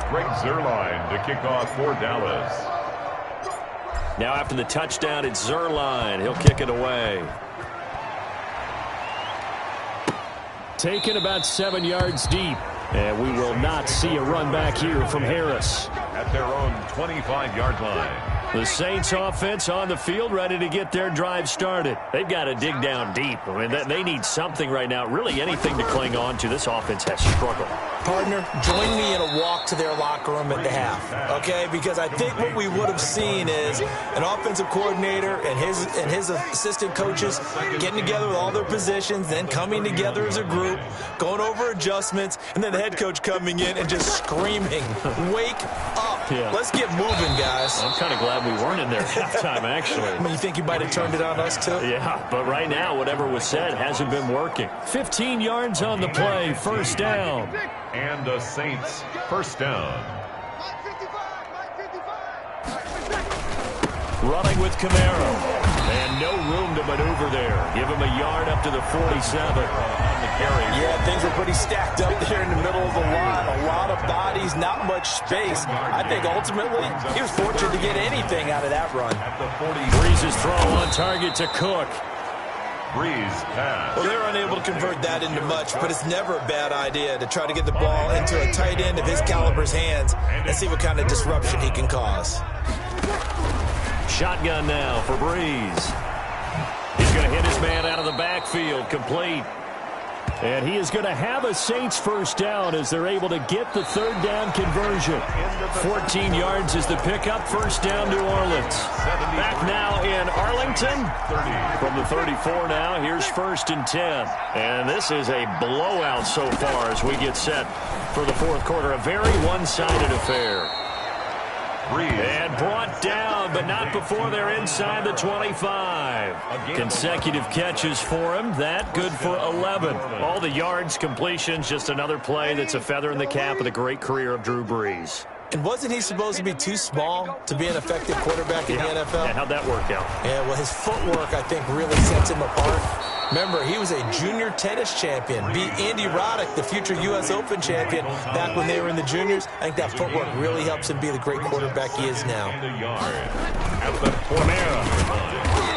[SPEAKER 3] Greg Zuerlein to kick off for Dallas.
[SPEAKER 1] Now after the touchdown, it's Zuerlein. He'll kick it away. Taken about 7 yards deep. And we will not see a run back here from Harris.
[SPEAKER 3] At their own 25-yard line.
[SPEAKER 1] The Saints offense on the field ready to get their drive started. They've got to dig down deep. I mean, they need something right now, really anything to cling on to. This offense has struggled.
[SPEAKER 2] Partner, join me in a walk to their locker room at the half, okay? Because I think what we would have seen is an offensive coordinator and his assistant coaches getting together with all their positions, then coming together as a group, going over adjustments, and then the head coach coming in and just screaming, wake up.
[SPEAKER 1] Yeah.
[SPEAKER 2] Let's get moving, guys.
[SPEAKER 1] I'm kind of glad we weren't in there at halftime, actually.
[SPEAKER 2] I mean, you think you might have turned it on us, too?
[SPEAKER 1] Yeah, but right now, whatever was said hasn't been working. 15 yards on the play, first down.
[SPEAKER 3] And the Saints first down.
[SPEAKER 1] Running with Camaro. And no room to maneuver there. Give him a yard up to the 47 on the carry.
[SPEAKER 2] Yeah, things were pretty stacked up there in the middle of the line. A lot of bodies, not much space. I think ultimately he was fortunate to get anything out of that run.
[SPEAKER 3] At the 40.
[SPEAKER 1] Breeze's throw on target to Cook.
[SPEAKER 3] Breeze pass.
[SPEAKER 2] Well, they're unable to convert that into much, but it's never a bad idea to try to get the ball into a tight end of his caliber's hands and see what kind of disruption he can cause.
[SPEAKER 1] Shotgun now for Breeze. He's going to hit his man out of the backfield, complete. And he is going to have a Saints first down as they're able to get the third down conversion. 14 yards is the pickup, first down New Orleans. Back now in Arlington. From the 34 now, here's first and 10. And this is a blowout so far as we get set for the fourth quarter. A very one-sided affair. And brought down, but not before they're inside the 25. Consecutive catches for him. That good for 11. All the yards, completions, just another play that's a feather in the cap of the great career of Drew Brees.
[SPEAKER 2] And wasn't he supposed to be too small to be an effective quarterback in the NFL?
[SPEAKER 1] Yeah, how'd that work out?
[SPEAKER 2] Yeah, well, his footwork, I think, really sets him apart. Remember, he was a junior tennis champion. Beat Andy Roddick, the future U.S. Open champion, back when they were in the juniors. I think that footwork really helps him be the great quarterback he is now.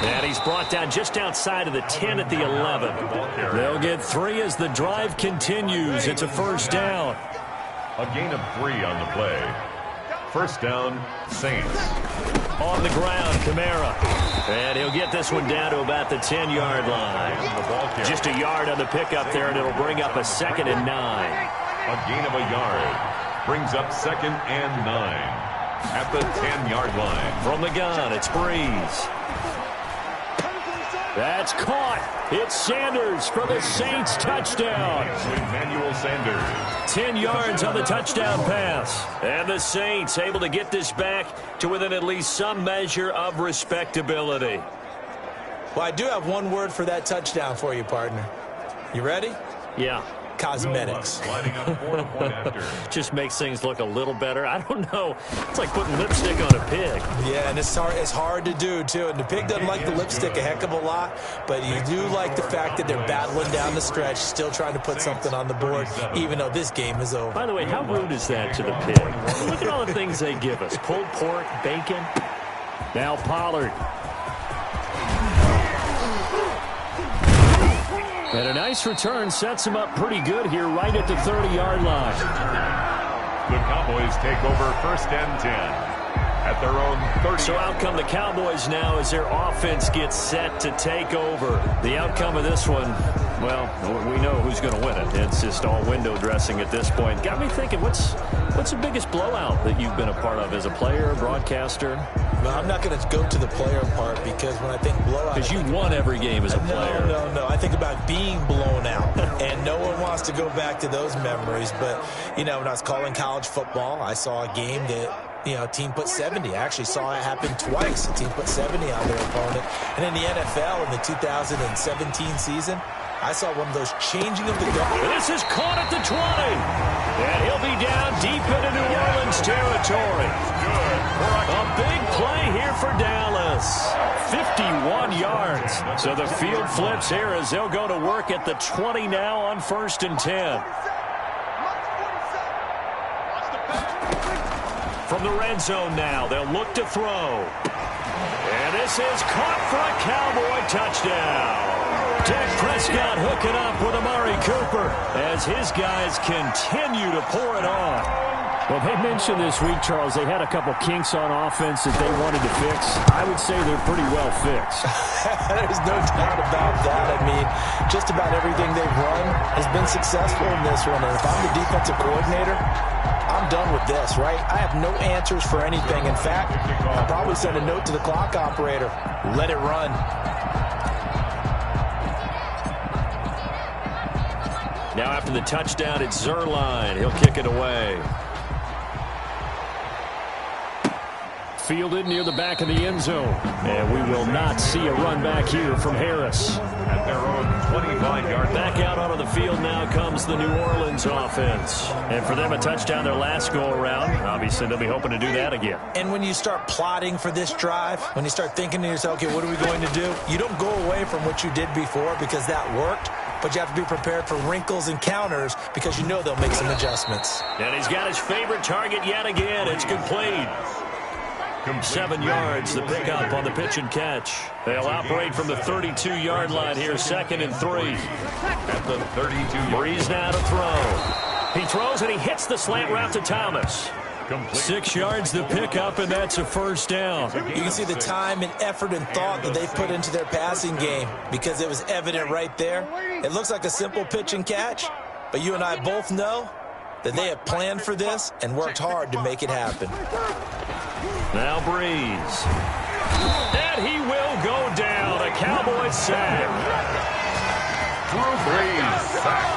[SPEAKER 1] And he's brought down just outside of the 10 at the 11. They'll get 3 as the drive continues. It's a first down.
[SPEAKER 3] A gain of 3 on the play. First down, Saints.
[SPEAKER 1] On the ground, Camara. And he'll get this one down to about the 10-yard line. Just a yard on the pickup there, and it'll bring up a 2nd and 9.
[SPEAKER 3] A gain of a yard. Brings up 2nd and 9. At the 10-yard line.
[SPEAKER 1] From the gun, it's Breeze. That's caught. It's Sanders for the Saints touchdown.
[SPEAKER 3] Emmanuel Sanders.
[SPEAKER 1] 10 yards on the touchdown pass. And the Saints able to get this back to within at least some measure of respectability.
[SPEAKER 2] Well, I do have one word for that touchdown for you, partner. You ready?
[SPEAKER 1] Yeah.
[SPEAKER 2] Cosmetics.
[SPEAKER 1] Just makes things look a little better. I don't know. It's like putting lipstick on a pig.
[SPEAKER 2] Yeah, and it's hard to do, too. And the pig doesn't like the lipstick a heck of a lot, but you do like the fact that they're battling down the stretch, still trying to put something on the board, even though this game is over.
[SPEAKER 1] By the way, how rude is that to the pig? Look at all the things they give us. Pulled pork, bacon. Now Pollard. And a nice return sets him up pretty good here right at the 30-yard line.
[SPEAKER 3] The Cowboys take over first and 10 at their own 30.
[SPEAKER 1] So out come the Cowboys now as their offense gets set to take over. The outcome of this one, well, we know who's going to win it. It's just all window dressing at this point. Got me thinking, what's the biggest blowout that you've been a part of as a player, broadcaster?
[SPEAKER 2] Well, I'm not going to go to the player part because when I think blowout...
[SPEAKER 1] Because you won every game as a player.
[SPEAKER 2] No. I think about being blown out, and no one wants to go back to those memories. But, you know, when I was calling college football, I saw a game that a team put 70. I actually saw it happen twice. A team put 70 on their opponent. And in the NFL in the 2017 season, I saw one of those changing of the guard.
[SPEAKER 1] This is caught at the 20. And he'll be down deep into New Orleans territory. A big play here for Dallas. 51 yards. So the field flips here as they'll go to work at the 20 now on 1st and 10. From the red zone now, they'll look to throw. And this is caught for a Cowboy touchdown. Dak Prescott hooking up with Amari Cooper as his guys continue to pour it on.
[SPEAKER 4] Well, they mentioned this week, Charles, they had a couple kinks on offense that they wanted to fix. I would say they're pretty well fixed.
[SPEAKER 2] There's no doubt about that. I mean, just about everything they've run has been successful in this one. And if I'm the defensive coordinator, I'm done with this, right? I have no answers for anything. In fact, I'll probably send a note to the clock operator. Let it run.
[SPEAKER 1] Now after the touchdown, it's Zerline. He'll kick it away. Fielded near the back of the end zone. And we will not see a run back here from Harris.
[SPEAKER 3] At their own 25-yard
[SPEAKER 1] back out onto the field now comes the New Orleans offense. And for them, a touchdown their last go-around. Obviously, they'll be hoping to do that again.
[SPEAKER 2] And when you start plotting for this drive, when you start thinking to yourself, okay, what are we going to do? You don't go away from what you did before because that worked. But you have to be prepared for wrinkles and counters because you know they'll make some adjustments.
[SPEAKER 1] And he's got his favorite target yet again. It's complete. 7 yards, the pickup on the pitch and catch. They'll operate from the 32-yard line here, 2nd and 3.
[SPEAKER 3] At the 32-yard.
[SPEAKER 1] Breeze now to throw. He throws and he hits the slant route to Thomas.
[SPEAKER 3] Complete.
[SPEAKER 1] 6 yards the pickup, and that's a first down.
[SPEAKER 2] You can see the time and effort and thought that they put into their passing game because it was evident right there. It looks like a simple pitch and catch, but you and I both know that they have planned for this and worked hard to make it happen.
[SPEAKER 1] Now Breeze. And he will go down. A Cowboys sack.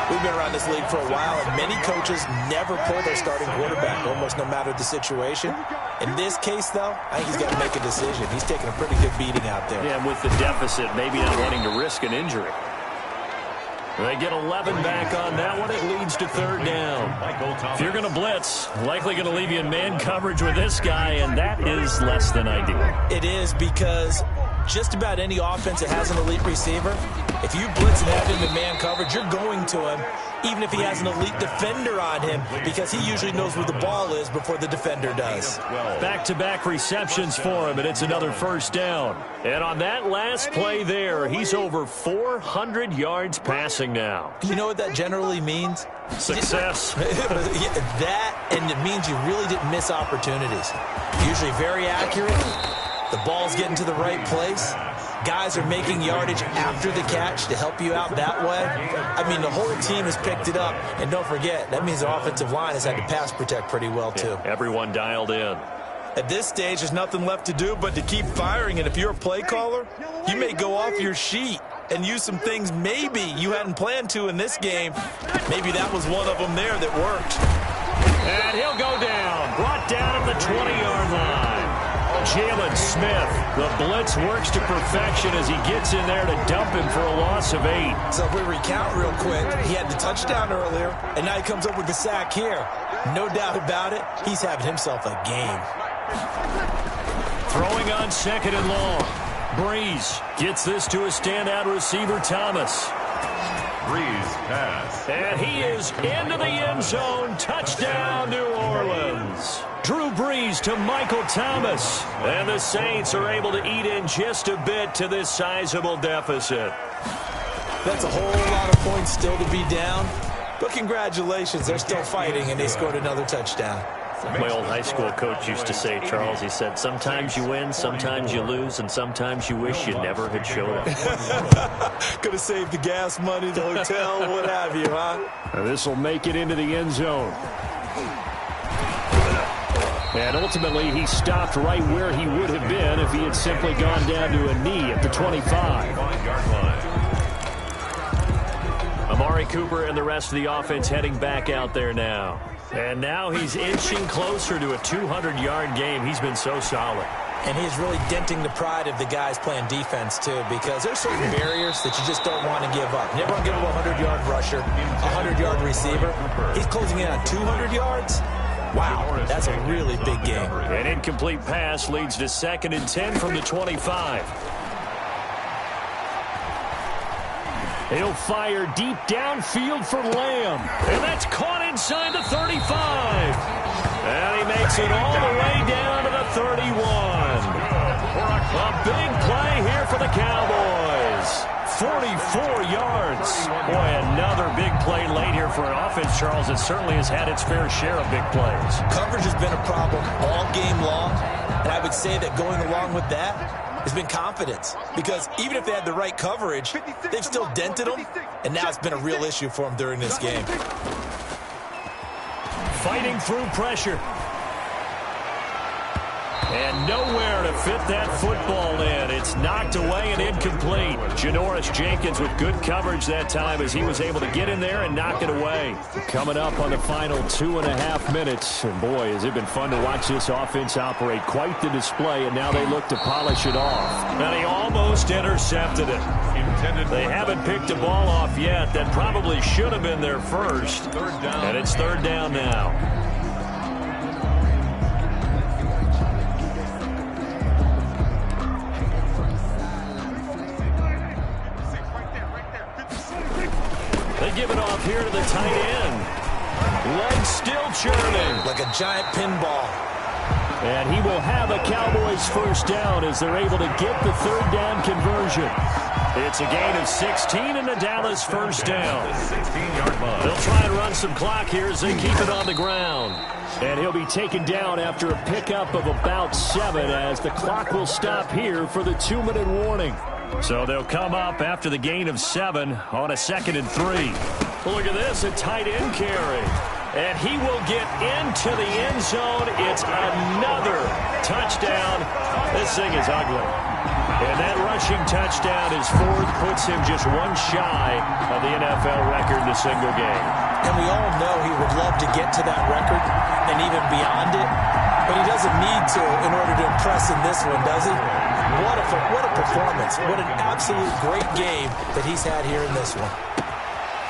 [SPEAKER 2] We've been around this league for a while, and many coaches never pull their starting quarterback, almost no matter the situation. In this case, though, I think he's got to make a decision. He's taking a pretty good beating out there.
[SPEAKER 1] Yeah, and with the deficit, maybe not wanting to risk an injury. They get 11 back on that one. It leads to 3rd down. If you're going to blitz, likely going to leave you in man coverage with this guy, and that is less than ideal.
[SPEAKER 2] It is because just about any offense that has an elite receiver, if you blitz and have him in man coverage, you're going to him, even if he has an elite defender on him, because he usually knows where the ball is before the defender does.
[SPEAKER 1] Back-to-back receptions for him, and it's another 1st down. And on that last play there, he's over 400 yards passing now.
[SPEAKER 2] You know what that generally means?
[SPEAKER 1] Success.
[SPEAKER 2] That, and it means you really didn't miss opportunities. Usually very accurate. The ball's getting to the right place. Guys are making yardage after the catch to help you out that way. I mean, the whole team has picked it up. And don't forget, that means the offensive line has had to pass protect pretty well, too.
[SPEAKER 1] Yeah, everyone dialed in.
[SPEAKER 2] At this stage, there's nothing left to do but to keep firing. And if you're a play caller, you may go off your sheet and use some things maybe you hadn't planned to in this game. Maybe that was one of them there that worked.
[SPEAKER 1] And he'll go down. Brought down at the 20-yard line. Jalen Smith, the blitz works to perfection as he gets in there to dump him for a loss of 8.
[SPEAKER 2] So if we recount real quick, he had the touchdown earlier, and now he comes up with the sack here. No doubt about it, he's having himself a game.
[SPEAKER 1] Throwing on 2nd and long. Breeze gets this to a standout receiver, Thomas.
[SPEAKER 3] Breeze pass.
[SPEAKER 1] And he is into the end zone. Touchdown, New Orleans. Drew Brees to Michael Thomas. And the Saints are able to eat in just a bit to this sizable deficit.
[SPEAKER 2] That's a whole lot of points still to be down. But congratulations, they're still fighting, and they scored another touchdown.
[SPEAKER 1] My old high school coach used to say, Charles, he said, sometimes you win, sometimes you lose, and sometimes you wish you never had showed up.
[SPEAKER 2] Could have saved the gas money, the hotel, what have you, huh?
[SPEAKER 4] This will make it into the end zone. And ultimately, he stopped right where he would have been if he had simply gone down to a knee at the 25.
[SPEAKER 1] Amari Cooper and the rest of the offense heading back out there now. And now he's inching closer to a 200-yard game. He's been so solid.
[SPEAKER 2] And he's really denting the pride of the guys playing defense, too, because there's certain barriers that you just don't want to give up. Never want to give up a 100-yard rusher, a 100-yard receiver. He's closing in on 200 yards. Wow, that's a really big game.
[SPEAKER 1] An incomplete pass leads to 2nd and 10 from the 25. He'll fire deep downfield for Lamb. And that's caught inside the 35. And he makes it all the way down to the 31. A big play here for the Cowboys. 44 yards. Boy, another big play late here for an offense, Charles, that certainly has had its fair share of big plays.
[SPEAKER 2] Coverage has been a problem all game long, and I would say that going along with that has been confidence, because even if they had the right coverage, they've still dented them, and now it's been a real issue for them during this game.
[SPEAKER 1] Fighting through pressure. And nowhere to fit that football in. It's knocked away and incomplete. Janoris Jenkins with good coverage that time as he was able to get in there and knock it away. Coming up on the final 2.5 minutes. And boy, has it been fun to watch this offense operate. Quite the display, and now they look to polish it off. And he almost intercepted it. They haven't picked the ball off yet. That probably should have been their first. And it's 3rd down now. They give it off here to the tight end. Legs still churning.
[SPEAKER 2] Like a giant pinball.
[SPEAKER 1] And he will have a Cowboys first down as they're able to get the 3rd down conversion. It's a gain of 16 and the Dallas first down. They'll try and run some clock here as they keep it on the ground. And he'll be taken down after a pickup of about 7 as the clock will stop here for the 2-minute warning. So they'll come up after the gain of 7 on a 2nd and 3. Look at this, a tight end carry. And he will get into the end zone. It's another touchdown. This thing is ugly. And that rushing touchdown, his 4th, puts him just one shy of the NFL record in a single game.
[SPEAKER 2] And we all know he would love to get to that record and even beyond it. But he doesn't need to in order to impress in this one, does he? What a performance. What an absolute great game that he's had here in this one.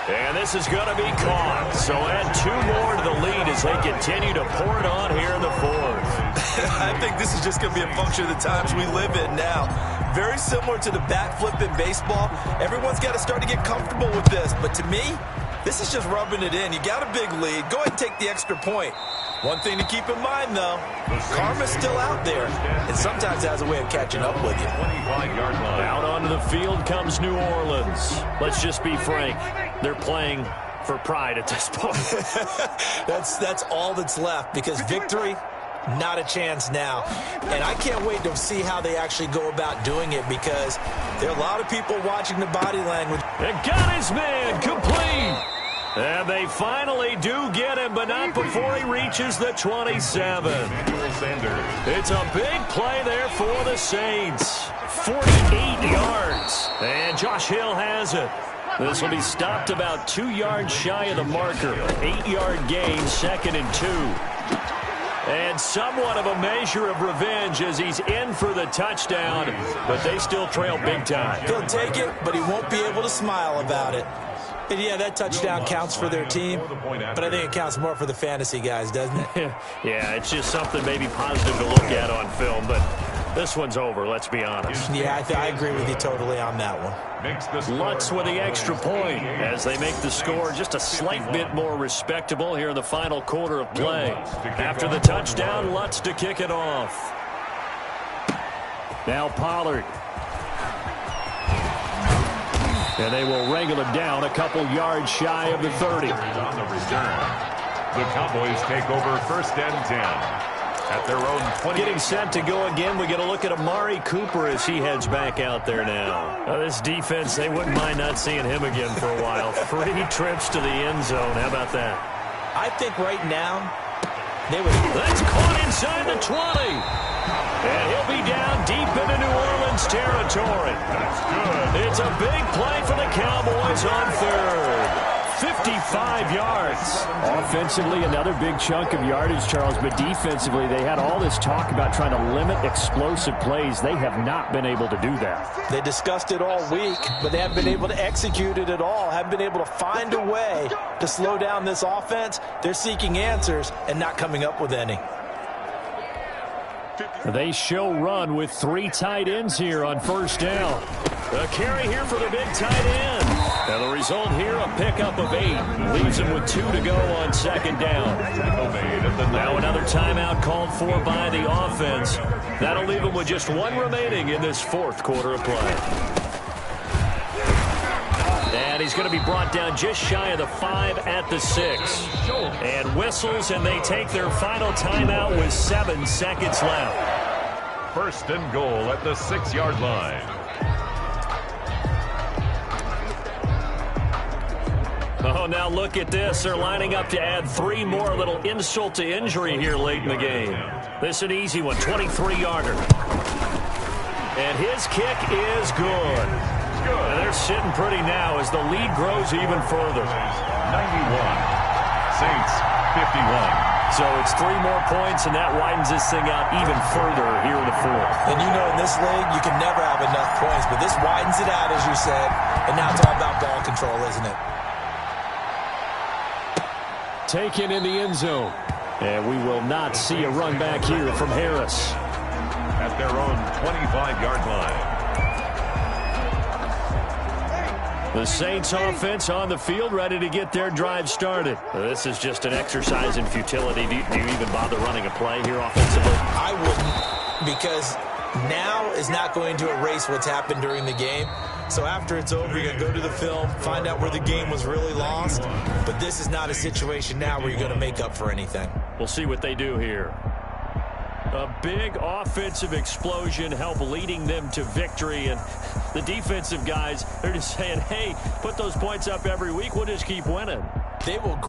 [SPEAKER 1] And this is going to be caught. So add 2 more to the lead as they continue to pour it on here in the 4th.
[SPEAKER 2] I think this is just going to be a function of the times we live in now. Very similar to the bat flip in baseball. Everyone's got to start to get comfortable with this. But to me, this is just rubbing it in. You got a big lead. Go ahead and take the extra point. One thing to keep in mind, though, karma's still out there, and sometimes has a way of catching up with you.
[SPEAKER 1] Out onto the field comes New Orleans. Let's just be frank. They're playing for pride at this point.
[SPEAKER 2] That's all that's left, because victory, not a chance now. And I can't wait to see how they actually go about doing it, because there are a lot of people watching the body language.
[SPEAKER 1] And got his man complete. And they finally do get him, but not before he reaches the 27. It's a big play there for the Saints. 48 yards. And Josh Hill has it. This will be stopped about 2 yards shy of the marker. 8-yard gain, 2nd and 2. And somewhat of a measure of revenge as he's in for the touchdown, but they still trail big time.
[SPEAKER 2] He'll take it, but he won't be able to smile about it. And yeah, that touchdown counts for their team, but I think it counts more for the fantasy guys, doesn't it?
[SPEAKER 1] Yeah, it's just something maybe positive to look at on film, but this one's over, let's be honest.
[SPEAKER 2] Yeah, I agree with you totally on that one.
[SPEAKER 1] Lutz with the extra point as they make the score just a slight bit more respectable here in the final quarter of play. After the touchdown, Lutz to kick it off. Now Pollard. And they will wrangle him down a couple yards shy of the 30.
[SPEAKER 3] On the return, the Cowboys take over 1st and 10 at their own 20.
[SPEAKER 1] Getting set to go again, we get a look at Amari Cooper as he heads back out there now. This defense, they wouldn't mind not seeing him again for a while. 3 trips to the end zone. How about that?
[SPEAKER 2] I think right now, they would.
[SPEAKER 1] That's caught inside the 20. And he'll be down deep into New Orleans territory.
[SPEAKER 3] That's good.
[SPEAKER 1] It's a big play for the Cowboys on third. 55 yards.
[SPEAKER 4] Offensively, another big chunk of yardage, Charles, but defensively, they had all this talk about trying to limit explosive plays. They have not been able to do that.
[SPEAKER 2] They discussed it all week, but they haven't been able to execute it at all, haven't been able to find a way to slow down this offense. They're seeking answers and not coming up with any.
[SPEAKER 4] They show run with 3 tight ends here on first down.
[SPEAKER 1] A carry here for the big tight end. And the result here, a pickup of 8. Leaves him with 2 to go on second down. Now another timeout called for by the offense. That'll leave him with just 1 remaining in this fourth quarter of play. And he's going to be brought down just shy of the 5 at the 6. And whistles, and they take their final timeout with 7 seconds left.
[SPEAKER 3] First and goal at the 6-yard line.
[SPEAKER 1] Oh, now look at this. They're lining up to add 3 more, little insult to injury here late in the game. This is an easy one, 23-yarder. And his kick is good. And they're sitting pretty now as the lead grows even further.
[SPEAKER 3] 91. Saints 51.
[SPEAKER 1] So it's 3 more points, and that widens this thing out even further here in the fourth.
[SPEAKER 2] And you know in this league, you can never have enough points, but this widens it out, as you said, and now it's all about ball control, isn't it?
[SPEAKER 4] Taken in the end zone. And we will not see a run back here from Harris.
[SPEAKER 3] At their own 25-yard line.
[SPEAKER 1] The Saints offense on the field, ready to get their drive started. This is just an exercise in futility. Do you even bother running a play here offensively?
[SPEAKER 2] I wouldn't, because now is not going to erase what's happened during the game. So after it's over, you're going to go to the film, find out where the game was really lost. But this is not a situation now where you're going to make up for anything.
[SPEAKER 1] We'll see what they do here. A big offensive explosion help leading them to victory. And the defensive guys, they're just saying, hey, put those points up every week. We'll just keep winning.
[SPEAKER 2] They will